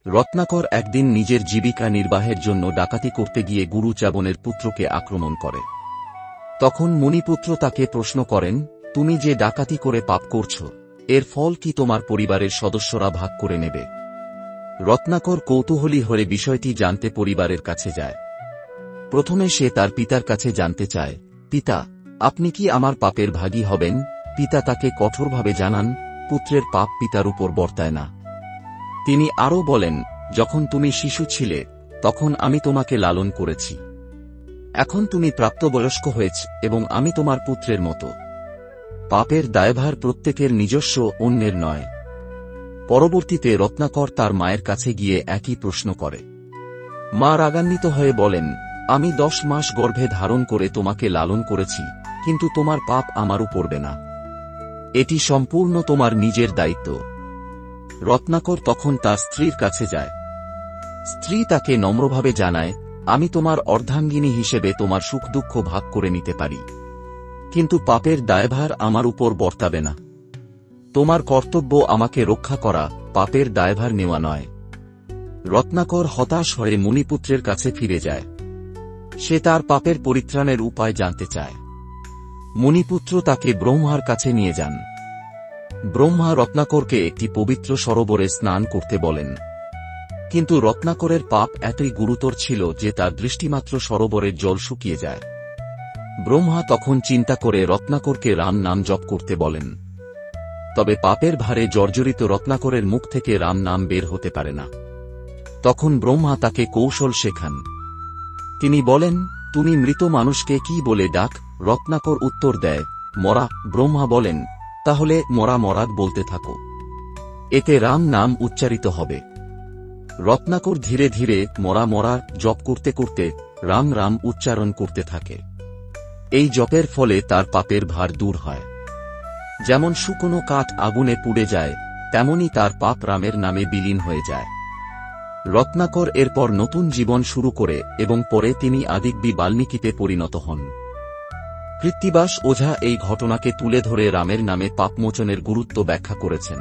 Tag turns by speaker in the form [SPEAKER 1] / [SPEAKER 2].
[SPEAKER 1] রত্নাকর একদিন নিজের জীবিকা নির্বাহের জন্য ডাকাতি করতে গিয়ে গুরু চ্যাবনের পুত্রকে আক্রমণ করে। তখন মুনিপুত্র তাকে প্রশ্ন করেন, তুমি যে ডাকাতি করে পাপ করছ, এর ফল কি তোমার পরিবারের সদস্যরা ভাগ করে নেবে? রত্নাকর কৌতূহলী হয়ে বিষয়টি জানতে পরিবারের কাছে যায়। প্রথমে সে তার পিতার কাছে জানতে চায়, পিতা, আপনি কি আমার পাপের ভাগী হবেন? পিতা তাকে কঠোরভাবে জানান, পুত্রের পাপ পিতার উপর বর্তায় না। তিনি আরও বলেন, যখন তুমি শিশু ছিলে তখন আমি তোমাকে লালন করেছি। এখন তুমি প্রাপ্তবয়স্ক হয়েছ এবং আমি তোমার পুত্রের মতো। পাপের দায়ভার প্রত্যেকের নিজস্ব, অন্যের নয়। পরবর্তীতে রত্নাকর তার মায়ের কাছে গিয়ে একই প্রশ্ন করে। মা রাগান্বিত হয়ে বলেন, আমি 10 মাস গর্ভে ধারণ করে তোমাকে লালন করেছি, কিন্তু তোমার পাপ আমারও পড়বে না। এটি সম্পূর্ণ তোমার নিজের দায়িত্ব। রত্নাকর তখন তার স্ত্রীর কাছে যায়। স্ত্রী তাকে নম্রভাবে জানায়, আমি তোমার অর্ধাঙ্গিনী হিসেবে তোমার সুখ দুঃখ ভাগ করে নিতে পারি, কিন্তু পাপের দায়ভার আমার উপর বর্তাবে না। তোমার কর্তব্য আমাকে রক্ষা করা, পাপের দায়ভার নেওয়া নয়। রত্নাকর হতাশ হয়ে মুনিপুত্রের কাছে ফিরে যায়। সে তার পাপের পরিত্রাণের উপায় জানতে চায়। মুনিপুত্র তাকে ব্রহ্মার কাছে নিয়ে যান। ব্রহ্মা রত্নাকরকে একটি পবিত্র সরোবরে স্নান করতে বলেন, কিন্তু রত্নাকরের পাপ এতই গুরুতর ছিল যে তার দৃষ্টিমাত্র সরোবরের জল শুকিয়ে যায়। ব্রহ্মা তখন চিন্তা করে রত্নাকরকে রাম নাম জপ করতে বলেন। তবে পাপের ভারে জর্জরিত রত্নাকরের মুখ থেকে রাম নাম বের হতে পারে না। তখন ব্রহ্মা তাকে কৌশল শেখান। তিনি বলেন, তুমি মৃত মানুষকে কি বলে ডাক? রত্নাকর উত্তর দেয়, মরা। ব্রহ্মা বলেন, তাহলে মরা মরাদ বলতে থাকো, এতে রাম নাম উচ্চারিত হবে। রত্নাকর ধীরে ধীরে মরা মরা জপ করতে করতে রাম রাম উচ্চারণ করতে থাকে। এই জপের ফলে তার পাপের ভার দূর হয়। যেমন শুকনো কাঠ আগুনে পুড়ে যায়, তেমনি তার পাপ রামের নামে বিলীন হয়ে যায়। রত্নাকর এরপর নতুন জীবন শুরু করে এবং পরে তিনি আদিকবি বাল্মীকিতে পরিণত হন। কৃত্তিবাস ওঝা এই ঘটনাকে তুলে ধরে রামের নামে পাপমোচনের গুরুত্ব ব্যাখ্যা করেছেন।